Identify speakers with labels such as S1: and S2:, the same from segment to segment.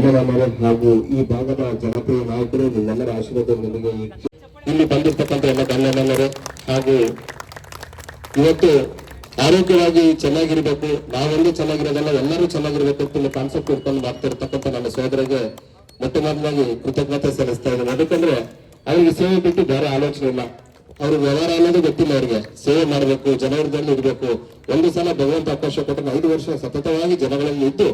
S1: ಧನ್ಯವಾದಗಳು. ಹಾಗೂ ಈ ಭಾಗದ ಜನಪ್ರಿಯ ನಾಯಕರು, ನಿಮ್ಮೆಲ್ಲರ ಆಶೀರ್ವಾದ ನಿಮಗೆ. ಇಲ್ಲಿ ಬಂದಿರ್ತಕ್ಕಂಥ ಎಲ್ಲ ಗಣ್ಯರು ಹಾಗೂ ಇವತ್ತು ಆರೋಗ್ಯವಾಗಿ ಚೆನ್ನಾಗಿರ್ಬೇಕು, ನಾವೆಲ್ಲೂ ಚೆನ್ನಾಗಿರೋದಲ್ಲ, ಎಲ್ಲರೂ ಚೆನ್ನಾಗಿರ್ಬೇಕು ಅಂತ ಕಾನ್ಸೆಪ್ಟ್ ಇಟ್ಕೊಂಡು ಮಾಡ್ತಿರ್ತಕ್ಕಂಥ ನಮ್ಮ ಸೋದರಿಗೆ ಮೊಟ್ಟ ಮೊದಲಾಗಿ ಕೃತಜ್ಞತೆ ಸಲ್ಲಿಸ್ತಾ ಇದ್ದೇನೆ. ಅದಕ್ಕಂದ್ರೆ ಅವ್ರಿಗೆ ಸೇವೆ ಬಿಟ್ಟು ಬೇರೆ ಆಲೋಚನೆ ಇಲ್ಲ. ಅವ್ರ ವ್ಯವಹಾರ ಅನ್ನೋದು ಗೊತ್ತಿಲ್ಲ. ಅವ್ರಿಗೆ ಸೇವೆ ಮಾಡಬೇಕು, ಜನರಲ್ಲಿ ಇರಬೇಕು. ಒಂದು ಸಲ ಭಗವಂತ ಅವಕಾಶ ಕೊಟ್ಟು 5 ವರ್ಷ ಸತತವಾಗಿ ಜನಗಳಲ್ಲಿ ಇದ್ದು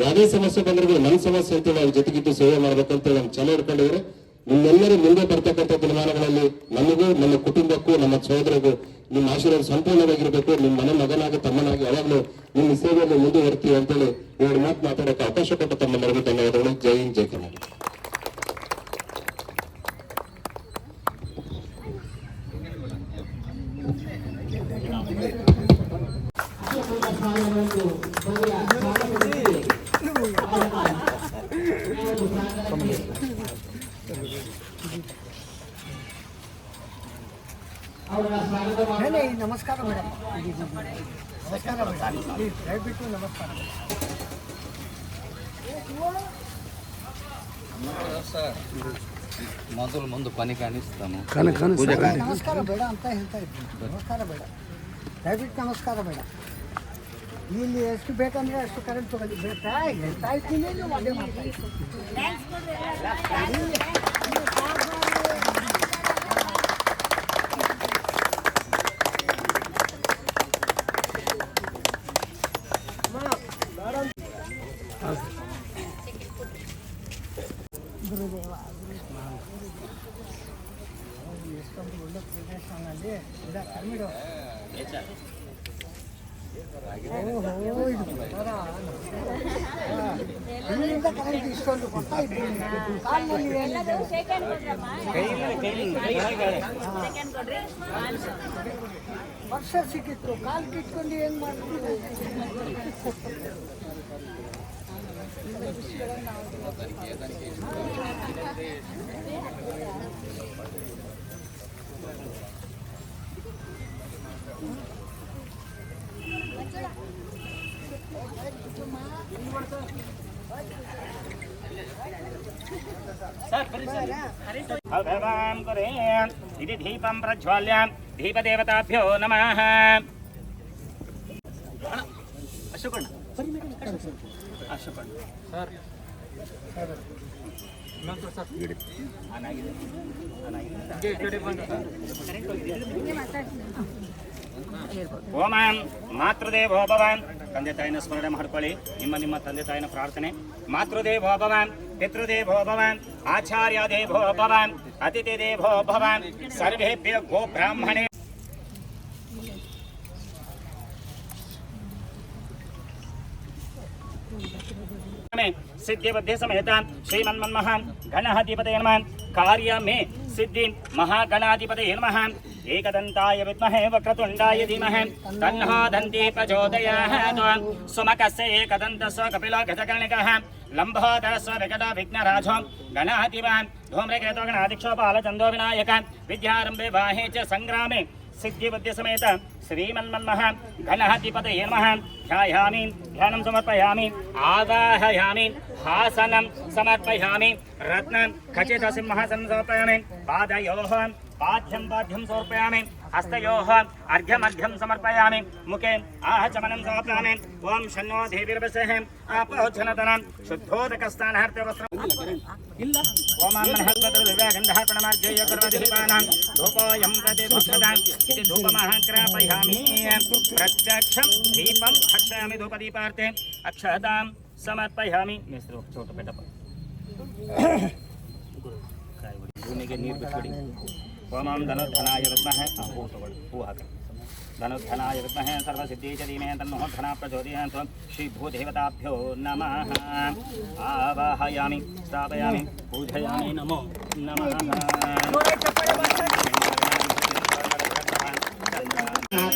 S1: ಯಾವುದೇ ಸಮಸ್ಯೆ ಬಂದ್ರೆ ನನ್ನ ಸಮಸ್ಯೆ ಅಂತೇಳಿ ಅವ್ರ ಜೊತೆಗಿದ್ದು ಸೇವೆ ಮಾಡ್ಬೇಕಂತ ನಮ್ಮ ಛಲ ಇಟ್ಕೊಂಡಿದ್ರೆ ನಿಮ್ಮೆಲ್ಲರೂ ಮುಂದೆ ಬರ್ತಕ್ಕಂಥ ದಿನಮಾನಗಳಲ್ಲಿ ನಮಗೂ, ನಮ್ಮ ಕುಟುಂಬಕ್ಕೂ, ನಮ್ಮ ಸಹೋದರಿಗೂ ನಿಮ್ಮ ಆಶೀರ್ವಾದ ಸಂಪೂರ್ಣವಾಗಿರ್ಬೇಕು. ನಿಮ್ಮ ಮನೆ ಮಗನಾಗಿ, ತಮ್ಮನಾಗಿ ಯಾವಾಗಲೂ ನಿಮ್ಮ ಸೇವೆಯನ್ನು ಮುಂದುವರ್ತೀವಿ ಅಂತೇಳಿ 2 ಮಾತು ಮಾತಾಡೋಕೆ ಅವಕಾಶ ಕೊಟ್ಟು ತಮ್ಮೆಲ್ಲರಿಗೂ ಧನ್ಯವಾದಗಳು. ಜೈ ಹಿಂದ್, ಜೈ ಕರ್ನಾಟಕ.
S2: ನಮಸ್ಕಾರ ಮೇಡಮ್. ನಮಸ್ಕಾರ ಮೇಡಮ್. ದಯವಿಟ್ಟು ನಮಸ್ಕಾರ.
S3: ಮೊದಲು ಮುಂದೆ ಪನಿ ಕಾಣಿಸ್ತಾನು.
S2: ನಮಸ್ಕಾರ ಬೇಡ ಅಂತ ಹೇಳ್ತಾ ಇದ್ದೀನಿ. ನಮಸ್ಕಾರ ಬೇಡ, ದಯವಿಟ್ಟು ನಮಸ್ಕಾರ ಬೇಡ. ಇಲ್ಲಿ ಎಷ್ಟು ಬೇಕಂದ್ರೆ ಅಷ್ಟು ಕರೆಂಟ್ ತಗೊಳ್ಳಿ. ಬೇಕಾ ಹೇಳ್ತಾ ಇದ್ದೀನಿ, ನೀವು ಅದೇ ಮಾಡ್ತಾ ಇದ್ದೀನಿ. ಎಷ್ಟೊಂದು ಒಳ್ಳೆ ಪ್ರದೇಶನಲ್ಲಿ ಕರ್ಮಿಡು ಇಲ್ಲಿಂದ ಕರೆಂಟ್ ಇಷ್ಟೊಂದು ಕೊಡ್ತಾ ಇದ್ದೀನಿ. ಕಾಲಿನಲ್ಲಿ ಏನಿದೆ ವರ್ಷ ಸಿಕ್ಕಿತ್ತು, ಕಾಲು ಕಿಟ್ಕೊಂಡು ಏನು ಮಾಡ್ತೀವಿ?
S4: इति दीपं प्रज्वाल्य दीपदेवताभ्यो नमः. अशोकಣ್ಣ ಸರ್ ಓಂ ಮಾತೃದೇವೋ ಭವ. ತಂದೆ ತಾಯಿನ ಸ್ಮರಣೆ ಮಾಡ್ಕೊಳ್ಳಿ. ನಿಮ್ಮ ತಂದೆ ತಾಯಿನ ಪ್ರಾರ್ಥನೆ. ಮಾತೃದೇವೋ ಭವ, ಪಿತೃದೇವೋ ಭವ, ಆಚಾರ್ಯ ದೇವೋ ಭವ, ಅತಿಥಿ ದೇವೋ ಭವ. ಸರ್ವೇಭ್ಯೋ ಗೋ ಬ್ರಾಹ್ಮಣೇ सिद्धि बुद्धि समेत श्रीमन्मन्महान गणाधिपतये नमः. कार्य में सिद्धि महागणाधिपतये नमः. एकदन्ताय विद्महे वक्रतुण्डाय धीमहि तन्नो दन्ती प्रचोदयात्. सुमकस्य एकदन्तस्य कपिलो गजकर्णिकः लम्बोदरस्य विकटो विघ्नराजो गणाधिपः धूम्रकेतो गणाधिक्षो बालचन्दो विनायक. विद्यारम्भे वाहे च संग्रामे सिद्धि बुद्धि समेत श्रीमन्मन्महान गणाधिपतये नमः. ध्यायामि, ध्यानं समर्पयामि, आवाहयामि, हासनं समर्पयामि, रत्नं खचित सिंहासनं समर्पयामि, पादयोः पाद्यं समर्पयामि, हस्तयोः अर्घ्यमर्घ्यं समर्पयामि, मुखे आहचमनं समर्पयामि. ओम शन्नो देवीर्वसेः आपोचनतनं शुद्धोदकस्नानार्थवस्त्रम् ओम मनःगन्धर्पणमार्जय सर्वदीपानां धूपोऽयं प्रतिष्ठिताम् इति धूपमहाग्रापयामि. प्रत्यक्षं दीपं हर्षयामि. धूपदीपार्थे अक्षतां समर्पयामि. मिस्र छोटपेटप्ಪ ಭೂಮಿಗೆ ನೀರು ಬಿಟ್ಬಿಡಿ. ओम धनुर्धनाय विद्महे धनुर्धनाय विद्महे सर्वसिद्धि च धीमहि तन्नो धना प्रचोदयात्. श्री भूदेवताभ्यो नमः. आवाहयामि, स्थापयामि, पूजयामि. नमो नमः.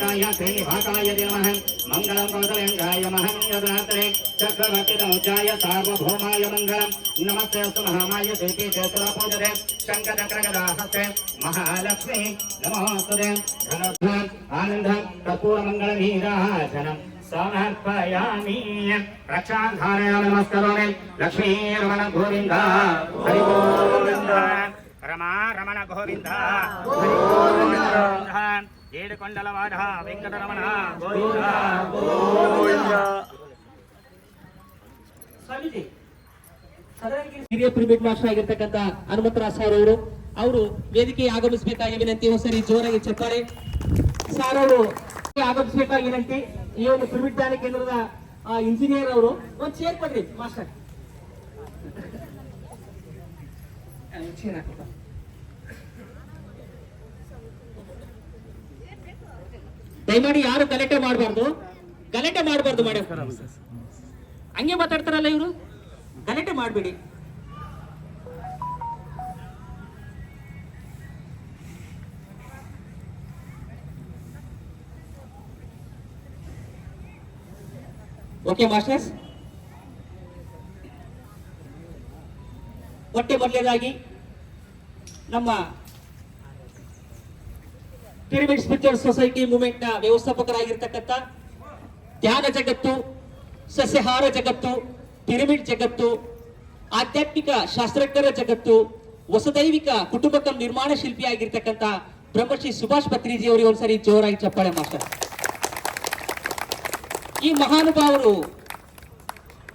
S4: महाकाय श्रीनिवासाय नमः मंगलम कौशलेन्द्राय महंयदात्रे चक्रवर्तितमुचाय सार्वभौमाय मंगलम नमस्ते अस्तु महामाय श्रीपीठे सुरपूजिते शङ्खचक्रगदाहस्ते महालक्ष्मी नमोस्तुते धनध्वं आनन्दं कर्पूरमङ्गलनीराजनं समर्पयामि रक्षाधारयामि नमस्करोमि लक्ष्मीरमण गोविन्द हरि गोविन्द रमा रमण गोविन्द हरि गोविन्द ಏಡುಕೊಂಡಲವಾದ ವೆಂಕಟರಮಣ ಗೋವಿಂದ ಗೋವಿಂದ.
S5: ಸ್ವಾಮೀಜಿ ಹಿರಿಯ ಪಿರಮಿಡ್ ಮಾಸ್ಟರ್ ಆಗಿರ್ತಕ್ಕಂಥ ಹನುಮಂತರಾವ್ ಸರ್ ಅವರು ವೇದಿಕೆಗೆ ಆಗಮಿಸಬೇಕಾಗಿ ವಿನಂತಿ. ಸರಿ ಜೋರಾಗಿ ಚಪ್ಪಾಳೆ. ಸರ್ ಅವರು ಆಗಮಿಸಬೇಕಾಗಿ ವಿನಂತಿ. ಈ ಒಂದು ಪಿರಮಿಡ್ ಧ್ಯಾನ ಕೇಂದ್ರದ ಇಂಜಿನಿಯರ್ ಅವರು ಒಂದು ಚೇರ್ ಕೊಡ್ರಿ ಮಾಸ್ಟರ್. ದಯಮಾಡಿ ಯಾರು ಗಲಾಟೆ ಮಾಡಬಾರ್ದು ಮಾಡಿ ಹಂಗೆ ಮಾತಾಡ್ತಾರಲ್ಲ ಇವರು, ಗಲಾಟೆ ಮಾಡಬೇಡಿ. ಓಕೆ ಮಾಸ್ಟರ್ಸ್, ಮೊದಲನೇದಾಗಿ ನಮ್ಮ ಪಿರಮಿಡ್ ಸ್ಪಿರಿಚುವಲ್ ಸೊಸೈಟಿ ಮೂವ್ಮೆಂಟ್ ನ ವ್ಯವಸ್ಥಾಪಕರಾಗಿರ್ತಕ್ಕಂಥ ಧ್ಯಾನ ಜಗತ್ತು, ಸಸ್ಯಹಾರ ಜಗತ್ತು, ಪಿರಮಿಡ್ ಜಗತ್ತು, ಆಧ್ಯಾತ್ಮಿಕ ಶಾಸ್ತ್ರಜ್ಞರ ಜಗತ್ತು, ವಸುದೈವಿಕ ಕುಟುಂಬಕ ನಿರ್ಮಾಣ ಶಿಲ್ಪಿಯಾಗಿರ್ತಕ್ಕಂಥ ಬ್ರಹ್ಮಶ್ರೀ ಸುಭಾಷ್ ಪತ್ರಿಜಿ ಅವರಿಗೆ ಒಂದ್ಸರಿ ಜೋರಾಗಿ ಚಪ್ಪಾಳೆ ಮಾಸ್ಟರ್. ಈ ಮಹಾನುಭಾವರು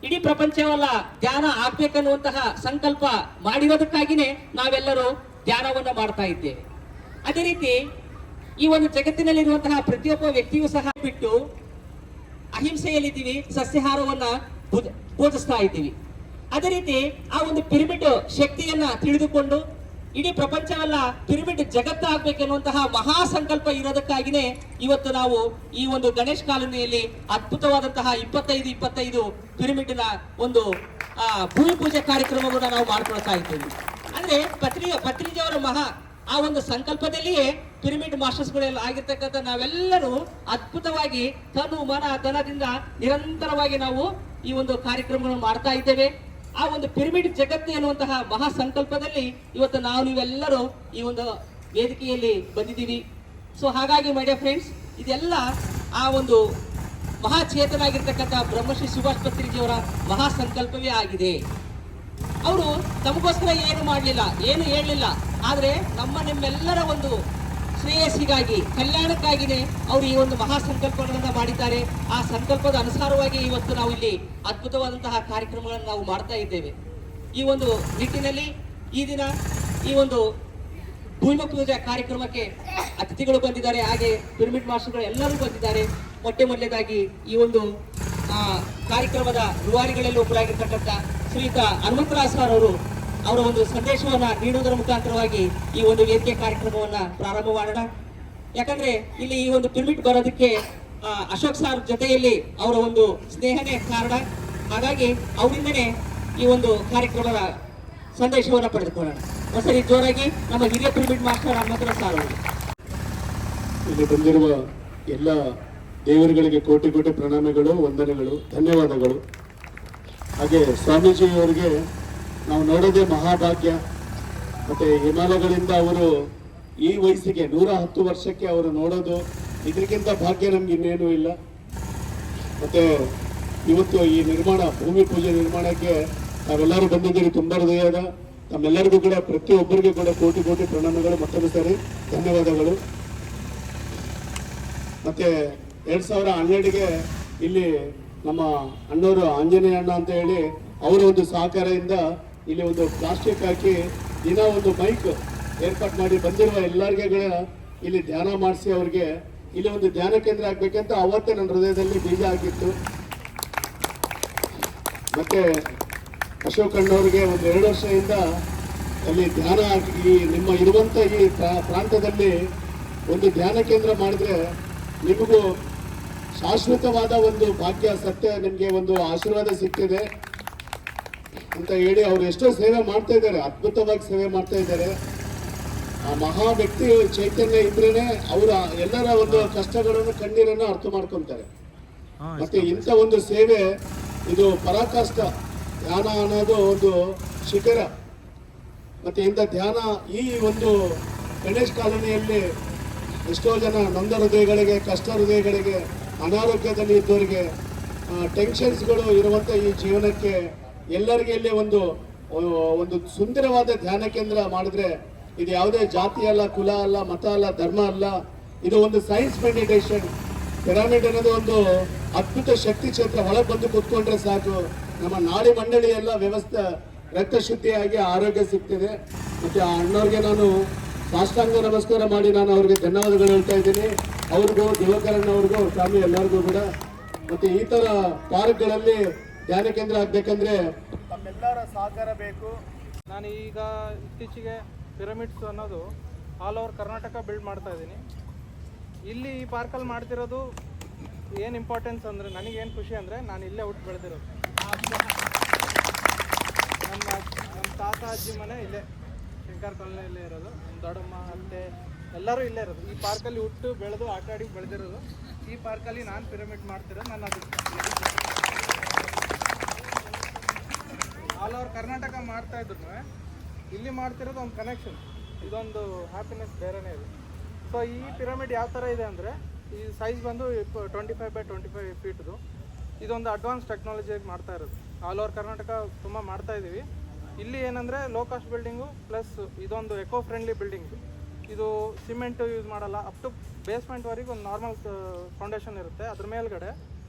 S5: ಇಡೀ ಪ್ರಪಂಚವಲ್ಲ ಧ್ಯಾನ ಆಗ್ಬೇಕನ್ನುವಂತಹ ಸಂಕಲ್ಪ ಮಾಡಿರೋದಕ್ಕಾಗಿನೇ ನಾವೆಲ್ಲರೂ ಧ್ಯಾನವನ್ನ ಮಾಡ್ತಾ ಇದ್ದೇವೆ. ಅದೇ ರೀತಿ ಈ ಒಂದು ಜಗತ್ತಿನಲ್ಲಿರುವಂತಹ ಪ್ರತಿಯೊಬ್ಬ ವ್ಯಕ್ತಿಯೂ ಸಹ ಬಿಟ್ಟು ಅಹಿಂಸೆಯಲ್ಲಿದ್ದೀವಿ, ಸಸ್ಯಾಹಾರವನ್ನ ಪೂಜಿಸ್ತಾ ಇದ್ದೀವಿ. ಅದೇ ರೀತಿ ಆ ಒಂದು ಪಿರಮಿಡ್ ಶಕ್ತಿಯನ್ನ ತಿಳಿದುಕೊಂಡು ಇಡೀ ಪ್ರಪಂಚವಲ್ಲ ಪಿರಮಿಡ್ ಜಗತ್ತಾಗಬೇಕೆನ್ನುವಂತಹ ಮಹಾ ಸಂಕಲ್ಪ ಇರೋದಕ್ಕಾಗಿನೇ ಇವತ್ತು ನಾವು ಈ ಒಂದು ಗಣೇಶ್ ಕಾಲೋನಿಯಲ್ಲಿ ಅದ್ಭುತವಾದಂತಹ 25 ಪಿರಮಿಡ್ ನ ಒಂದು ಭೂಮಿ ಪೂಜೆ ಕಾರ್ಯಕ್ರಮವನ್ನು ನಾವು ಮಾಡ್ಕೊಳ್ತಾ ಇದ್ದೀವಿ. ಅಂದ್ರೆ ಪತ್ರಿಜಿಯವರ ಆ ಒಂದು ಸಂಕಲ್ಪದಲ್ಲಿಯೇ ಪಿರಮಿಡ್ ಮಾಸ್ಟರ್ಸ್ಗಳೆಲ್ಲ ಆಗಿರ್ತಕ್ಕಂಥ ನಾವೆಲ್ಲರೂ ಅದ್ಭುತವಾಗಿ ತನು ಮನ ಧನದಿಂದ ನಿರಂತರವಾಗಿ ನಾವು ಈ ಒಂದು ಕಾರ್ಯಕ್ರಮಗಳನ್ನು ಮಾಡ್ತಾ ಇದ್ದೇವೆ. ಆ ಒಂದು ಪಿರಮಿಡ್ ಜಗತ್ತು ಎನ್ನುವಂತಹ ಮಹಾ ಸಂಕಲ್ಪದಲ್ಲಿ ಇವತ್ತು ನೀವೆಲ್ಲರೂ ಈ ಒಂದು ವೇದಿಕೆಯಲ್ಲಿ ಬಂದಿದ್ದೀವಿ. ಸೊ ಹಾಗಾಗಿ ಮೈ ಡಿಯರ್ ಫ್ರೆಂಡ್ಸ್, ಇದೆಲ್ಲ ಆ ಒಂದು ಮಹಾಚೇತನಾಗಿರ್ತಕ್ಕಂಥ ಬ್ರಹ್ಮಶ್ರೀ ಸುಭಾಷ್ ಪತ್ರಿಜಿಯವರ ಮಹಾ ಸಂಕಲ್ಪವೇ ಆಗಿದೆ. ಅವರು ನಮಗೋಸ್ಕರ ಏನು ಮಾಡಲಿಲ್ಲ, ಏನು ಹೇಳಲಿಲ್ಲ, ಆದರೆ ನಿಮ್ಮೆಲ್ಲರ ಒಂದು ಶ್ರೇಯಸ್ಸಿಗಾಗಿ ಕಲ್ಯಾಣಕ್ಕಾಗಿಯೇ ಅವರು ಈ ಒಂದು ಮಹಾ ಸಂಕಲ್ಪಗಳನ್ನು ಮಾಡಿದ್ದಾರೆ. ಆ ಸಂಕಲ್ಪದ ಅನುಸಾರವಾಗಿ ಇವತ್ತು ನಾವು ಇಲ್ಲಿ ಅದ್ಭುತವಾದಂತಹ ಕಾರ್ಯಕ್ರಮಗಳನ್ನು ನಾವು ಮಾಡ್ತಾ ಇದ್ದೇವೆ. ಈ ಒಂದು ನಿಟ್ಟಿನಲ್ಲಿ ಈ ದಿನ ಈ ಒಂದು ಭೂಮಿ ಪೂಜಾ ಕಾರ್ಯಕ್ರಮಕ್ಕೆ ಅತಿಥಿಗಳು ಬಂದಿದ್ದಾರೆ, ಹಾಗೆ ಪಿರಮಿಡ್ ಮಾಸ್ಟರ್ಗಳು ಎಲ್ಲರೂ ಬಂದಿದ್ದಾರೆ. ಮೊದಲನೇದಾಗಿ ಈ ಒಂದು ಕಾರ್ಯಕ್ರಮದ ರೂವಾರಿಗಳಲ್ಲಿ ಒಬ್ಬರಾಗಿರ್ತಕ್ಕಂಥ ಶ್ರೀಯುತ ಹನುಮಂತರಾವ್ ಸರ್ ಅವರ ಒಂದು ಸಂದೇಶವನ್ನ ನೀಡುವುದರ ಮುಖಾಂತರವಾಗಿ ಈ ಒಂದು ವೇದಿಕೆ ಕಾರ್ಯಕ್ರಮವನ್ನ ಪ್ರಾರಂಭ ಮಾಡೋಣ. ಯಾಕಂದ್ರೆ ಇಲ್ಲಿ ಈ ಒಂದು ಪಿರಮಿಡ್ ಬರೋದಕ್ಕೆ ಅಶೋಕ್ ಸರ್ ಜೊತೆಯಲ್ಲಿ ಅವರ ಒಂದು ಸ್ನೇಹನೇ ಕಾರಣ. ಹಾಗಾಗಿ ಅವರಿಂದನೇ ಈ ಒಂದು ಕಾರ್ಯಕ್ರಮದ ಸಂದೇಶವನ್ನ ಪಡೆದುಕೊಳ್ಳೋಣ. ಒಂದ್ಸರಿ ಜೋರಾಗಿ ನಮ್ಮ ಹಿರಿಯ ಪಿರಮಿಡ್ ಮಾಸ್ಟರ್ ಹನುಮಂತರಾವ್ ಸರ್ ಅವರು.
S1: ಇಲ್ಲಿ ಬಂದಿರುವ ಎಲ್ಲ ದೇವರುಗಳಿಗೆ ಕೋಟಿ ಪ್ರಣಾಮಗಳು, ವಂದನೆಗಳು, ಧನ್ಯವಾದಗಳು. ಹಾಗೆ ಸ್ವಾಮೀಜಿಯವರಿಗೆ ನಾವು ನೋಡೋದೇ ಮಹಾಭಾಗ್ಯ. ಮತ್ತೆ ಹಿಮಾಲಯಗಳಿಂದ ಅವರು ಈ ವಯಸ್ಸಿಗೆ 110 ವರ್ಷಕ್ಕೆ ಅವರು ನೋಡೋದು, ಇದಕ್ಕಿಂತ ಭಾಗ್ಯ ನಮ್ಗೆ ಇನ್ನೇನು ಇಲ್ಲ. ಮತ್ತೆ ಇವತ್ತು ಈ ಭೂಮಿ ಪೂಜೆ ನಿರ್ಮಾಣಕ್ಕೆ ನಾವೆಲ್ಲರೂ ಬಂದಿದ್ದೀರಿ. ತುಂಬ ಹೃದಯದ ತಮ್ಮೆಲ್ಲರಿಗೂ ಕೂಡ ಪ್ರತಿಯೊಬ್ಬರಿಗೂ ಕೂಡ ಕೋಟಿ ಪ್ರಣಾಮಗಳು, ಮತ್ತೊಂದು ಸಾರಿ ಧನ್ಯವಾದಗಳು. ಮತ್ತೆ 2012ಗೆ ಇಲ್ಲಿ ನಮ್ಮ ಅಣ್ಣವರು ಆಂಜನೇಯ ಅಣ್ಣ ಅಂತ ಹೇಳಿ ಅವರ ಒಂದು ಸಹಕಾರದಿಂದ ಇಲ್ಲಿ ಒಂದು ಪ್ಲಾಸ್ಟಿಕ್ ಹಾಕಿ ದಿನ ಒಂದು ಮೈಕ್ ಏರ್ಪಾಟ್ ಮಾಡಿ ಬಂದಿರುವ ಎಲ್ಲರಿಗೂ ಇಲ್ಲಿ ಧ್ಯಾನ ಮಾಡಿಸಿ ಅವ್ರಿಗೆ ಇಲ್ಲಿ ಒಂದು ಧ್ಯಾನ ಕೇಂದ್ರ ಆಗ್ಬೇಕಂತ ಅವತ್ತೇ ನನ್ನ ಹೃದಯದಲ್ಲಿ ಬೀಜ ಹಾಕಿತ್ತು. ಮತ್ತೆ ಅಶೋಕ್ ಅಣ್ಣವ್ರಿಗೆ ಒಂದು 2 ವರ್ಷದಿಂದ ಅಲ್ಲಿ ಧ್ಯಾನ ಈ ನಿಮ್ಮ ಇರುವಂಥ ಈ ಪ್ರಾಂತದಲ್ಲಿ ಒಂದು ಧ್ಯಾನ ಕೇಂದ್ರ ಮಾಡಿದ್ರೆ ನಿಮಗೂ ಶಾಶ್ವತವಾದ ಒಂದು ಭಾಗ್ಯ ಸತ್ಯ, ನಿಮಗೆ ಒಂದು ಆಶೀರ್ವಾದ ಸಿಗ್ತಿದೆ ಅಂತ ಹೇಳಿ ಅವರು ಎಷ್ಟೋ ಸೇವೆ ಮಾಡ್ತಾ ಇದ್ದಾರೆ, ಅದ್ಭುತವಾಗಿ ಸೇವೆ ಮಾಡ್ತಾ ಇದ್ದಾರೆ.
S6: ಆ ಮಹಾ ವ್ಯಕ್ತಿ ಚೈತನ್ಯ ಇದ್ರೇನೆ ಅವರ ಎಲ್ಲರ ಒಂದು ಕಷ್ಟಗಳನ್ನು ಕಣ್ಣೀರನ್ನು ಅರ್ಥ ಮಾಡ್ಕೊಂತಾರೆ. ಮತ್ತೆ ಇಂಥ ಒಂದು ಸೇವೆ ಇದು ಪರಾಕಾಷ್ಠ ಧ್ಯಾನ ಅನ್ನೋದು ಒಂದು ಶಿಖರ. ಮತ್ತೆ ಇಂಥ ಧ್ಯಾನ ಈ ಒಂದು ಗಣೇಶ್ ಕಾಲೋನಿಯಲ್ಲಿ ಎಷ್ಟೋ ಜನ ನೊಂದ ಹೃದಯಗಳಿಗೆ, ಕಷ್ಟ ಹೃದಯಗಳಿಗೆ, ಅನಾರೋಗ್ಯದಲ್ಲಿ ಇದ್ದವರಿಗೆ, ಟೆನ್ಷನ್ಸ್ಗಳು ಇರುವಂಥ ಈ ಜೀವನಕ್ಕೆ ಎಲ್ಲರಿಗೆ ಇಲ್ಲಿ ಒಂದು ಸುಂದರವಾದ ಧ್ಯಾನ ಕೇಂದ್ರ ಮಾಡಿದ್ರೆ ಇದು ಯಾವುದೇ ಜಾತಿ ಅಲ್ಲ, ಕುಲ ಅಲ್ಲ, ಮತ ಅಲ್ಲ, ಧರ್ಮ ಅಲ್ಲ. ಇದು ಒಂದು ಸೈನ್ಸ್ ಮೆಡಿಟೇಷನ್. ಪಿರಮಿಡ್ ಅನ್ನೋದು ಒಂದು ಅದ್ಭುತ ಶಕ್ತಿ ಕ್ಷೇತ್ರ. ಒಳಗೆ ಬಂದು ಕೂತ್ಕೊಂಡ್ರೆ ಸಾಕು, ನಮ್ಮ ನಾಡಿ ಮಂಡಳಿ ಎಲ್ಲ ವ್ಯವಸ್ಥೆ ರಕ್ತ ಶುದ್ಧಿಯಾಗಿ ಆರೋಗ್ಯ ಸಿಗ್ತಿದೆ. ಮತ್ತೆ ಆ ಅಣ್ಣವ್ರಿಗೆ ನಾನು ಸಾಷ್ಟಾಂಗ ನಮಸ್ಕಾರ ಮಾಡಿ ನಾನು ಅವ್ರಿಗೆ ಧನ್ಯವಾದಗಳು ಹೇಳ್ತಾ ಇದ್ದೀನಿ. ಅವ್ರಿಗೂ, ದಿವಾಕರಣ್ಣ ಅವ್ರಿಗೂ, ಅವ್ರ ಫ್ಯಾಮಿಲಿ ಎಲ್ಲರಿಗೂ ಕೂಡ. ಮತ್ತೆ ಈ ತರ ಪಾರ್ಕ್ಗಳಲ್ಲಿ ಧ್ಯಾನ ಕೇಂದ್ರ ಆಗ್ಬೇಕಂದ್ರೆ ತಮ್ಮೆಲ್ಲರ ಸಹಕಾರ ಬೇಕು.
S7: ನಾನು ಈಗ ಇತ್ತೀಚೆಗೆ ಪಿರಮಿಡ್ಸ್ ಅನ್ನೋದು ಆಲ್ ಓವರ್ ಕರ್ನಾಟಕ ಬಿಲ್ಡ್ ಮಾಡ್ತಾ ಇದ್ದೀನಿ. ಇಲ್ಲಿ ಈ ಪಾರ್ಕಲ್ಲಿ ಮಾಡ್ತಿರೋದು ಏನು ಇಂಪಾರ್ಟೆನ್ಸ್ ಅಂದರೆ, ನನಗೇನು ಖುಷಿ ಅಂದರೆ ನಾನು ಇಲ್ಲೇ ಹುಟ್ಟು ಬೆಳೆದಿರೋದು. ನಮ್ಮ ತಾತ ಅಜ್ಜಿ ಮನೆ ಇಲ್ಲೇ ಶಂಕರ್ ಕಾಲೋನಿಯಲ್ಲೇ ಇರೋದು. ನಮ್ಮ ದೊಡ್ಡಮ್ಮ ಅತ್ತೆ ಎಲ್ಲರೂ ಇಲ್ಲೇ ಇರೋದು. ಈ ಪಾರ್ಕಲ್ಲಿ ಹುಟ್ಟು ಬೆಳೆದು ಆಟ ಆಡಿ ಬೆಳೆದಿರೋದು. ಈ ಪಾರ್ಕಲ್ಲಿ ನಾನು ಪಿರಮಿಡ್ ಮಾಡ್ತಿರೋದು. ನಾನು ಅದು ಆಲ್ ಓವರ್ ಕರ್ನಾಟಕ ಮಾಡ್ತಾ ಇದ್ರು ಇಲ್ಲಿ ಮಾಡ್ತಿರೋದು ಒಂದು ಕನೆಕ್ಷನ್, ಇದೊಂದು ಹ್ಯಾಪಿನೆಸ್ ಬೇರೆನೇ ಇದೆ. ಸೊ ಈ ಪಿರಮಿಡ್ ಯಾವ ಥರ ಇದೆ ಅಂದರೆ, ಈ ಸೈಜ್ ಬಂದು 25x25 ಫೀಟ್ದು. ಇದೊಂದು ಅಡ್ವಾನ್ಸ್ ಟೆಕ್ನಾಲಜಿಯಾಗಿ ಮಾಡ್ತಾ ಇರೋದು. ಆಲ್ ಓವರ್ ಕರ್ನಾಟಕ ತುಂಬ ಮಾಡ್ತಾ ಇದ್ದೀವಿ. ಇಲ್ಲಿ ಏನಂದರೆ ಲೋ ಕಾಸ್ಟ್ ಬಿಲ್ಡಿಂಗು ಪ್ಲಸ್ ಇದೊಂದು ಎಕೋ ಫ್ರೆಂಡ್ಲಿ ಬಿಲ್ಡಿಂಗು. ಇದು ಸಿಮೆಂಟು ಯೂಸ್ ಮಾಡಲ್ಲ. ಅಪ್ ಟು ಬೇಸ್ಮೆಂಟ್ವರೆಗೆ ಒಂದು ನಾರ್ಮಲ್ ಫೌಂಡೇಶನ್ ಇರುತ್ತೆ. ಅದ್ರ ಮೇಲ್ಗಡೆ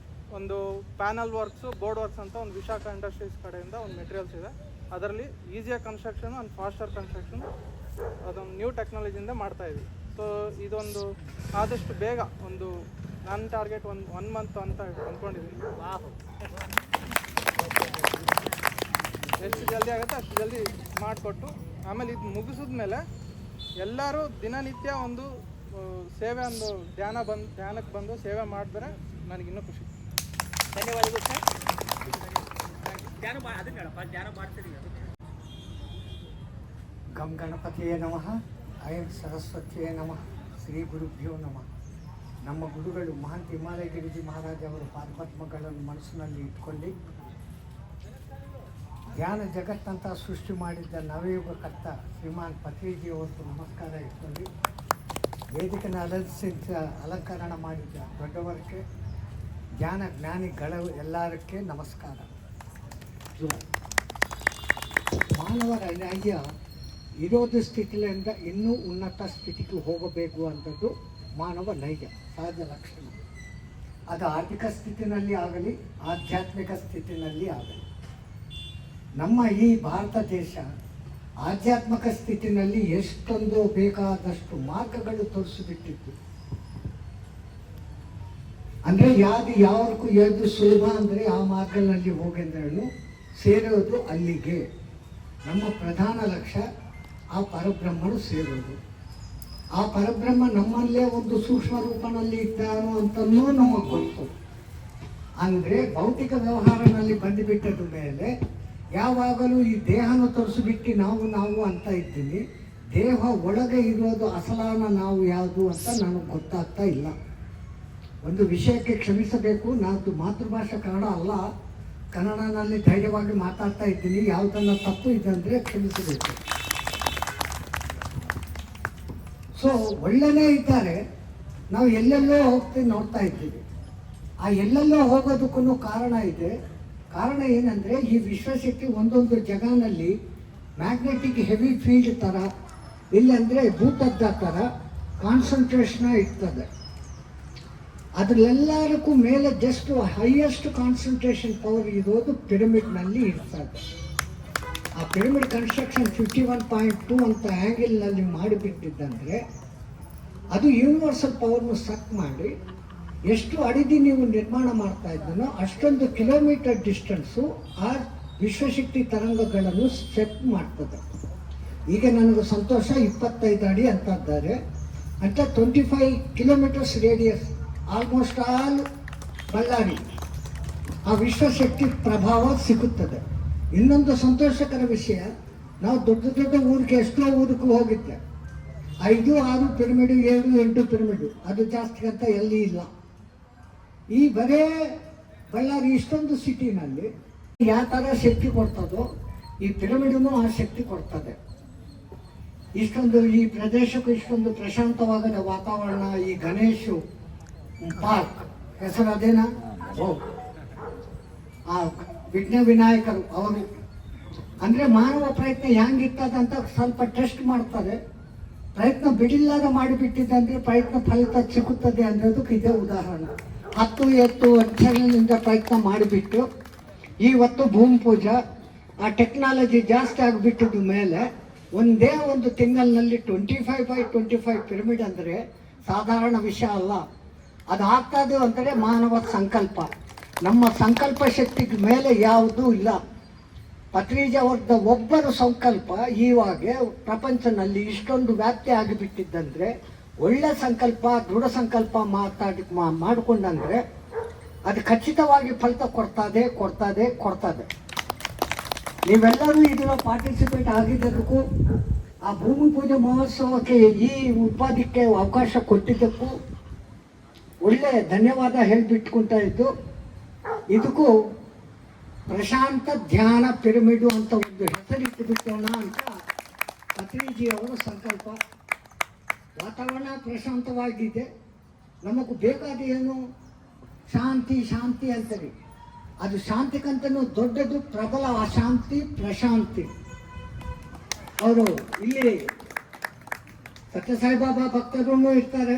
S7: ಒಂದು ಪ್ಯಾನಲ್ ವರ್ಕ್ಸು, ಬೋರ್ಡ್ ವರ್ಕ್ಸ್ ಅಂತ ಒಂದು ವಿಶಾಖ ಇಂಡಸ್ಟ್ರೀಸ್ ಕಡೆಯಿಂದ ಒಂದು ಮೆಟೀರಿಯಲ್ಸ್ ಇದೆ. ಅದರಲ್ಲಿ ಈಸಿಯಾಗಿ ಕನ್ಸ್ಟ್ರಕ್ಷನು ಆ್ಯಂಡ್ ಫಾಸ್ಟರ್ ಕನ್ಸ್ಟ್ರಕ್ಷನ್ ಅದೊಂದು ನ್ಯೂ ಟೆಕ್ನಾಲಜಿಯಿಂದ ಮಾಡ್ತಾಯಿದ್ವಿ. ಸೊ ಇದೊಂದು ಆದಷ್ಟು ಬೇಗ ಒಂದು ನನ್ನ ಟಾರ್ಗೆಟ್ ಒನ್ ಮಂತ್ ಅಂತ ಅಂದ್ಕೊಂಡಿದ್ದೀನಿ. ಎಷ್ಟು ಜಲ್ದಿ ಆಗುತ್ತೆ ಅಷ್ಟು ಜಲ್ದಿ ಮಾಡಿಕೊಟ್ಟು ಆಮೇಲೆ ಇದು ಮುಗಿಸಿದ್ಮೇಲೆ ಎಲ್ಲರೂ ದಿನನಿತ್ಯ ಒಂದು ಸೇವೆ, ಒಂದು ಧ್ಯಾನಕ್ಕೆ ಬಂದು ಸೇವೆ ಮಾಡಿದ್ರೆ ನನಗಿನ್ನೂ ಖುಷಿ.
S5: ಧನ್ಯವಾದಗಳು ಸರ್.
S2: ಗಂ ಗಣಪತಿಯೇ ನಮಃ, ಐಂ ಸರಸ್ವತಿಯೇ ನಮಃ, ಶ್ರೀ ಗುರುಭ್ಯೋ ನಮಃ. ನಮ್ಮ ಗುರುಗಳು ಮಹಂತ ಹಿಮಾಲಯ ಗಿರಿಜಿ ಮಹಾರಾಜ್ ಅವರು ಪಾದಪದ್ಮಗಳನ್ನು ಮನಸ್ಸಿನಲ್ಲಿ ಇಟ್ಕೊಂಡು ಧ್ಯಾನ ಜಗತ್ತಂತ ಸೃಷ್ಟಿ ಮಾಡಿದ್ದ ನವಯುಗ ಕರ್ತ ಶ್ರೀಮಾನ್ ಪತ್ರಿಜಿಯವತ್ತು ನಮಸ್ಕಾರ ಇಟ್ಕೊಂಡು ವೇದಿಕೆನ ಅಲಂಕರಣ ಮಾಡಿದ್ದ ದೊಡ್ಡವರಿಗೆ, ಜ್ಞಾನ ಜ್ಞಾನಿಗಳು ಎಲ್ಲರಕ್ಕೆ ನಮಸ್ಕಾರ. ಮಾನವರ ನೈಜ ಇರೋದು ಸ್ಥಿತಿಯಿಂದ ಇನ್ನೂ ಉನ್ನತ ಸ್ಥಿತಿಗೆ ಹೋಗಬೇಕು ಅಂಥದ್ದು ಮಾನವ ನೈಜ ಸಹಜ ಲಕ್ಷಣ. ಅದು ಆರ್ಥಿಕ ಸ್ಥಿತಿನಲ್ಲಿ ಆಗಲಿ, ಆಧ್ಯಾತ್ಮಿಕ ಸ್ಥಿತಿನಲ್ಲಿ ಆಗಲಿ. ನಮ್ಮ ಈ ಭಾರತ ದೇಶ ಆಧ್ಯಾತ್ಮಿಕ ಸ್ಥಿತಿನಲ್ಲಿ ಎಷ್ಟೊಂದು ಬೇಕಾದಷ್ಟು ಮಾರ್ಗಗಳು ತೋರಿಸಿಬಿಟ್ಟಿತ್ತು. ಅಂದರೆ ಯಾವ್ದಕ್ಕೂ ಯಾವುದು ಸುಲಭ ಅಂದರೆ ಆ ಮಾರ್ಗದಲ್ಲಿ ಹೋಗೆಂದ್ರೂ ಸೇರೋದು ಅಲ್ಲಿಗೆ. ನಮ್ಮ ಪ್ರಧಾನ ಲಕ್ಷ್ಯ ಆ ಪರಬ್ರಹ್ಮನು ಸೇರೋದು. ಆ ಪರಬ್ರಹ್ಮ ನಮ್ಮಲ್ಲೇ ಒಂದು ಸೂಕ್ಷ್ಮ ರೂಪದಲ್ಲಿ ಇದ್ದಾನು ಅಂತನೂ ನಮಗೆ ಗೊತ್ತು. ಅಂದರೆ ಭೌತಿಕ ವ್ಯವಹಾರನಲ್ಲಿ ಬಂದುಬಿಟ್ಟದ ಮೇಲೆ ಯಾವಾಗಲೂ ಈ ದೇಹನ ತೋರಿಸಿಬಿಟ್ಟು ನಾವು ಅಂತ ಇದ್ದೀನಿ. ದೇಹ ಒಳಗೆ ಇರೋದು ಅಸಲಾನ ನಾವು ಯಾವುದು ಅಂತ ನನಗೆ ಗೊತ್ತಾಗ್ತಾ ಇಲ್ಲ. ಒಂದು ವಿಷಯಕ್ಕೆ ಕ್ಷಮಿಸಬೇಕು, ನಾನು ಮಾತೃಭಾಷೆ ಕನ್ನಡ ಅಲ್ಲ, ಕನ್ನಡನಲ್ಲಿ ಧೈರ್ಯವಾಗಿ ಮಾತಾಡ್ತಾ ಇದ್ದೀನಿ. ಯಾವುದನ್ನ ತಪ್ಪು ಇದೆ ಅಂದರೆ ಕ್ಷಮಿಸಬೇಕು. ಸೊ ಒಳ್ಳೆಯೇ ಇದ್ದಾರೆ, ನಾವು ಎಲ್ಲೆಲ್ಲೋ ಹೋಗ್ತೀವಿ ನೋಡ್ತಾ ಇದ್ದೀವಿ. ಆ ಎಲ್ಲೆಲ್ಲೋ ಹೋಗೋದಕ್ಕೂ ಕಾರಣ ಇದೆ. ಕಾರಣ ಏನಂದರೆ, ಈ ವಿಶ್ವಶಕ್ತಿ ಒಂದೊಂದು ಜಗನಲ್ಲಿ ಮ್ಯಾಗ್ನೆಟಿಕ್ ಹೆವಿ ಫೀಲ್ಡ್ ಥರ, ಇಲ್ಲಾಂದರೆ ಭೂತದ್ದ ಥರ ಕಾನ್ಸಂಟ್ರೇಷನ್ ಇರ್ತದೆ. ಅದರೆಲ್ಲರಿಗೂ ಮೇಲೆ ಜಸ್ಟ್ ಹೈಯೆಸ್ಟ್ ಕಾನ್ಸಂಟ್ರೇಷನ್ ಪವರ್ ಇರೋದು ಪಿರಮಿಡ್ನಲ್ಲಿ ಇರ್ತದೆ. ಆ ಪಿರಮಿಡ್ ಕನ್ಸ್ಟ್ರಕ್ಷನ್ 51.2 ಅಂತ ಆ್ಯಂಗಲ್ನಲ್ಲಿ ಮಾಡಿಬಿಟ್ಟಿದ್ದಂದರೆ ಅದು ಯೂನಿವರ್ಸಲ್ ಪವರ್ನು ಸಕ್ ಮಾಡಿ ಎಷ್ಟು ಅಡಿದಿ ನೀವು ನಿರ್ಮಾಣ ಮಾಡ್ತಾ ಇದ್ದನೋ ಅಷ್ಟೊಂದು ಕಿಲೋಮೀಟರ್ ಡಿಸ್ಟೆನ್ಸು ಆ ವಿಶ್ವಶಕ್ತಿ ತರಂಗಗಳನ್ನು ಸೆಟ್ ಮಾಡ್ತದೆ. ಈಗ ನನಗೆ ಸಂತೋಷ 25 ಅಡಿ ಅಂತ ಇದ್ದಾರೆ ಅಂತ 25 kilometres radius almost all Ballari ಆ ವಿಶ್ವಶಕ್ತಿ ಪ್ರಭಾವ ಸಿಗುತ್ತದೆ. ಇನ್ನೊಂದು ಸಂತೋಷಕರ ವಿಷಯ, ನಾವು ದೊಡ್ಡ ದೊಡ್ಡ ಊರಿಗೆ ಎಷ್ಟೋ ಊರಿಗೆ ಹೋಗಿದ್ದೆ. 5, 6 ಪಿರಮಿಡ್, 7, 8 ಪಿರಮಿಡ್, ಅದು ಜಾಸ್ತಿ ಅಂತ ಎಲ್ಲಿ ಇಲ್ಲ. ಈ ಬರೇ ಬಳ್ಳಾರಿ ಇಷ್ಟೊಂದು ಸಿಟಿನಲ್ಲಿ ಯಾವ ಥರ ಶಕ್ತಿ ಕೊಡ್ತದೋ ಈ ಪಿರಮಿಡ್ಗೂ ಆ ಶಕ್ತಿ ಕೊಡ್ತದೆ. ಇಷ್ಟೊಂದು ಈ ಪ್ರದೇಶಕ್ಕೂ ಇಷ್ಟೊಂದು ಪ್ರಶಾಂತವಾದ ವಾತಾವರಣ, ಈ ಗಣೇಶ್ ಪಾರ್ಕ್ ಹೆಸರು ಅದೇನಾ, ಆ ವಿಘ್ನ ವಿನಾಯಕರು ಅವರು ಅಂದರೆ ಮಾನವ ಪ್ರಯತ್ನ ಹೆಂಗಿರ್ತದಂತ ಸ್ವಲ್ಪ ಟೆಸ್ಟ್ ಮಾಡ್ತಾರೆ. ಪ್ರಯತ್ನ ಬಿಡಿಲ್ಲದ ಮಾಡಿಬಿಟ್ಟಿದ್ದಂದ್ರೆ ಪ್ರಯತ್ನ ಫಲಿತ ಸಿಗುತ್ತದೆ ಅನ್ನೋದಕ್ಕೆ ಇದೇ ಉದಾಹರಣೆ. 10 ವರ್ಷಗಳಿಂದ ಪ್ರಯತ್ನ ಮಾಡಿಬಿಟ್ಟು ಇವತ್ತು ಭೂಮಿ ಪೂಜಾ ಆ ಟೆಕ್ನಾಲಜಿ ಜಾಸ್ತಿ ಆಗಿಬಿಟ್ಟಿದ ಮೇಲೆ ಒಂದೇ ಒಂದು ತಿಂಗಳಿನಲ್ಲಿ 25x25 ಪಿರಮಿಡ್ ಅಂದರೆ ಸಾಧಾರಣ ವಿಷಯ ಅಲ್ಲ. ಅದು ಆಗ್ತದೆ ಅಂದರೆ ಮಾನವ ಸಂಕಲ್ಪ. ನಮ್ಮ ಸಂಕಲ್ಪ ಶಕ್ತಿಗೆ ಮೇಲೆ ಯಾವುದೂ ಇಲ್ಲ. ಪತ್ರಿಜಿ ಅವ್ರದ ಒಬ್ಬರ ಸಂಕಲ್ಪ ಇವಾಗ ಪ್ರಪಂಚದಲ್ಲಿ ಇಷ್ಟೊಂದು ವ್ಯಾಪ್ತಿ ಆಗಿಬಿಟ್ಟಿದ್ದಂದ್ರೆ, ಒಳ್ಳೆ ಸಂಕಲ್ಪ, ದೃಢ ಸಂಕಲ್ಪ ಮಾಡಿಕೊಂಡಂದ್ರೆ ಅದು ಖಚಿತವಾಗಿ ಫಲಿತ ಕೊಡ್ತದೆ. ನೀವೆಲ್ಲರೂ ಇದರ ಪಾರ್ಟಿಸಿಪೇಟ್ ಆಗಿದ್ದಕ್ಕೂ, ಆ ಭೂಮಿ ಪೂಜೆ ಮಹೋತ್ಸವಕ್ಕೆ ಈ ಉಪಾಧಿಕ್ಕೆ ಅವಕಾಶ ಕೊಟ್ಟಿದ್ದಕ್ಕೂ ಒಳ್ಳೆ ಧನ್ಯವಾದ ಹೇಳಿಬಿಟ್ಕೊಳ್ತಾ ಇದ್ದು, ಇದಕ್ಕೂ ಪ್ರಶಾಂತ ಧ್ಯಾನ ಪಿರಮಿಡು ಅಂತ ಒಂದು ಹೆಸರಿಟ್ಟು ಬಿಟ್ಟೋಣ ಅಂತ ಪತ್ರಿಜಿ ಅವರ ಸಂಕಲ್ಪ. ವಾತಾವರಣ ಪ್ರಶಾಂತವಾಗಿದೆ. ನಮಗೆ ಬೇಕಾದ ಏನು ಶಾಂತಿ ಅಂತಾರೆ. ಅದು ಶಾಂತಿಗಂತನೂ ದೊಡ್ಡದು, ಪ್ರಬಲ ಅಶಾಂತಿ ಪ್ರಶಾಂತಿ. ಅವರು ಇಲ್ಲಿ ಸತ್ಯಸಾಯಿಬಾಬಾ ಭಕ್ತರು ಇರ್ತಾರೆ.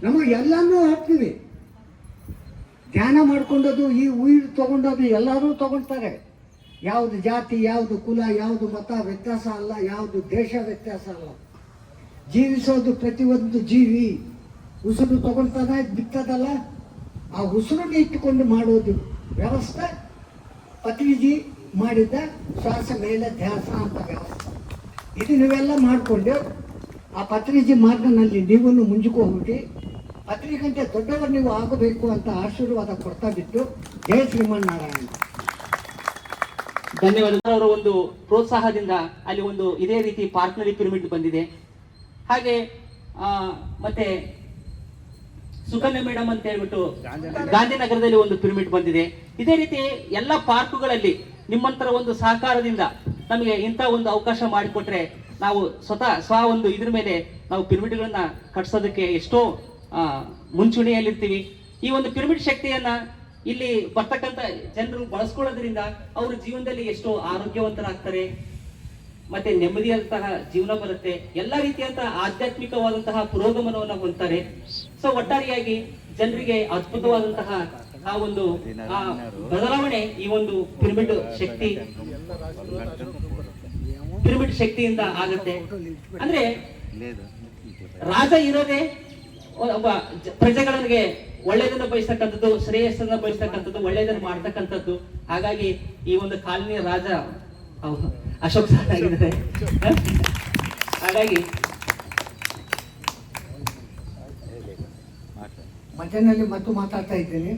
S2: ನಮಗೆ ಎಲ್ಲನೂ ಹಾಕ್ತೀವಿ. ಧ್ಯಾನ ಮಾಡ್ಕೊಂಡೋದು, ಈ ಉಯಿರು ತಗೊಂಡೋದು ಎಲ್ಲರೂ ತಗೊಳ್ತಾರೆ. ಯಾವುದು ಜಾತಿ, ಯಾವುದು ಕುಲ, ಯಾವುದು ಮತ ವ್ಯತ್ಯಾಸ ಅಲ್ಲ, ಯಾವುದು ದೇಶ ವ್ಯತ್ಯಾಸ ಅಲ್ಲ. ಜೀವಿಸೋದು ಪ್ರತಿಯೊಂದು ಜೀವಿ ಉಸಿರು ತಗೊಳ್ತಾನೆ, ಬಿತ್ತದಲ್ಲ, ಆ ಉಸಿರನ್ನ ಇಟ್ಟುಕೊಂಡು ಮಾಡೋದು ವ್ಯವಸ್ಥೆ ಪತ್ರಿಜಿ ಮಾಡಿದ್ದ ಶ್ವಾಸ ಮೇಲೆ ಧ್ಯಾಸ ಅಂತ ವ್ಯವಸ್ಥೆ. ಇದು ನೀವೆಲ್ಲ ಮಾಡಿಕೊಂಡು ಆ ಪತ್ರಿಜಿ ಮಾರ್ಗನಲ್ಲಿ ನೀವು ಮುಂಜುಕು ಹೋಗಿ ಪತ್ರಿಕೆಂತೆ ದೊಡ್ಡವರು ನೀವು ಆಗಬೇಕು ಅಂತ ಆಶೀರ್ವಾದ ಕೊಡ್ತಾ ಬಿಟ್ಟು, ಜಯ ಶ್ರೀಮನ್ನಾರಾಯಣ.
S5: ಧನ್ಯವಾದ. ಅವರ ಒಂದು ಪ್ರೋತ್ಸಾಹದಿಂದ ಅಲ್ಲಿ ಒಂದು ಇದೇ ರೀತಿ ಪಾರ್ಕ್ನಲ್ಲಿ ಪಿರಮಿಡ್ ಬಂದಿದೆ. ಹಾಗೆ ಮತ್ತೆ ಸುಕನ್ಯಾ ಮೇಡಮ್ ಅಂತ ಹೇಳ್ಬಿಟ್ಟು ಗಾಂಧಿನಗರದಲ್ಲಿ ಒಂದು ಪಿರಮಿಡ್ ಬಂದಿದೆ. ಇದೇ ರೀತಿ ಎಲ್ಲ ಪಾರ್ಕುಗಳಲ್ಲಿ ನಿಮ್ಮಂತರ ಒಂದು ಸಹಕಾರದಿಂದ ನಮಗೆ ಇಂಥ ಒಂದು ಅವಕಾಶ ಮಾಡಿಕೊಟ್ರೆ ನಾವು ಸ್ವ ಒಂದು ಇದ್ರ ಮೇಲೆ ನಾವು ಪಿರಮಿಡ್ಗಳನ್ನ ಕಟ್ಸೋದಕ್ಕೆ ಎಷ್ಟೋ ಮುಂಚೂಣಿಯಲ್ಲಿರ್ತೀವಿ. ಈ ಒಂದು ಪಿರಮಿಡ್ ಶಕ್ತಿಯನ್ನ ಇಲ್ಲಿ ಬರ್ತಕ್ಕಂಥ ಜನರು ಬಳಸ್ಕೊಳ್ಳೋದ್ರಿಂದ ಅವ್ರ ಜೀವನದಲ್ಲಿ ಎಷ್ಟೋ ಆರೋಗ್ಯವಂತರಾಗ್ತಾರೆ, ಮತ್ತೆ ನೆಮ್ಮದಿಯಂತಹ ಜೀವನ ಬರುತ್ತೆ, ಎಲ್ಲ ರೀತಿಯಂತಹ ಆಧ್ಯಾತ್ಮಿಕವಾದಂತಹ ಪುರೋಗಮನವನ್ನ ಹೊಂದ್ತಾರೆ. ಸೊ ಒಟ್ಟಾರೆಯಾಗಿ ಜನರಿಗೆ ಅದ್ಭುತವಾದಂತಹ ಆ ಒಂದು ಬದಲಾವಣೆ ಈ ಒಂದು ಪಿರಮಿಡ್ ಶಕ್ತಿಯಿಂದ ಆಗುತ್ತೆ. ಅಂದ್ರೆ ರಾಜ ಇರೋದೇ ಒಬ್ಬ ಪ್ರಜೆಗಳಿಗೆ ಒಳ್ಳೆಯದನ್ನ ಬಯಸ್ತಕ್ಕಂಥದ್ದು, ಶ್ರೇಯಸ್ಸನ್ನ ಬಯಸ್ತಕ್ಕಂಥದ್ದು, ಒಳ್ಳೆಯದನ್ನ ಮಾಡ್ತಕ್ಕಂಥದ್ದು. ಹಾಗಾಗಿ ಈ ಒಂದು ಕಾಲನಿಯ ರಾಜ ಅಶೋಕ್ ಸರ್ ಆಗಿದ್ದಾರೆ. ಹಾಗಾಗಿ
S2: ಮಧ್ಯದಲ್ಲಿ ಮಾತಾಡ್ತಾ ಇದ್ದೀನಿ.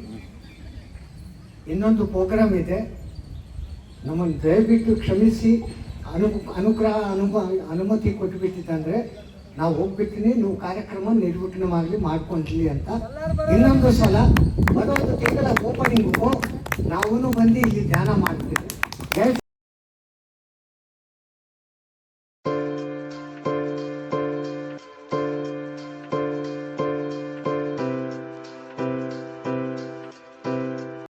S2: ಇನ್ನೊಂದು ಪ್ರೋಗ್ರಾಮ್ ಇದೆ, ನಮ್ಮನ್ನು ದಯವಿಟ್ಟು ಕ್ಷಮಿಸಿ ಅನುಮತಿ ಕೊಟ್ಟುಬಿಟ್ಟಿದ್ದಂದ್ರೆ ನಾವು ಹೋಗ್ಬಿಡ್ತೀನಿ, ನೀವು ಕಾರ್ಯಕ್ರಮ ನಿರ್ವಿಘ್ನವಾಗಿ ಮಾಡ್ಕೊಂಡ್ಲಿ ಅಂತ. ಇನ್ನೊಂದು ಸಲ ಬರೋದು ತಿಂಗಳ ಓಪನಿಂಗು ನಾವು ಬಂದು ಇಲ್ಲಿ ಧ್ಯಾನ ಮಾಡ್ತೀವಿ.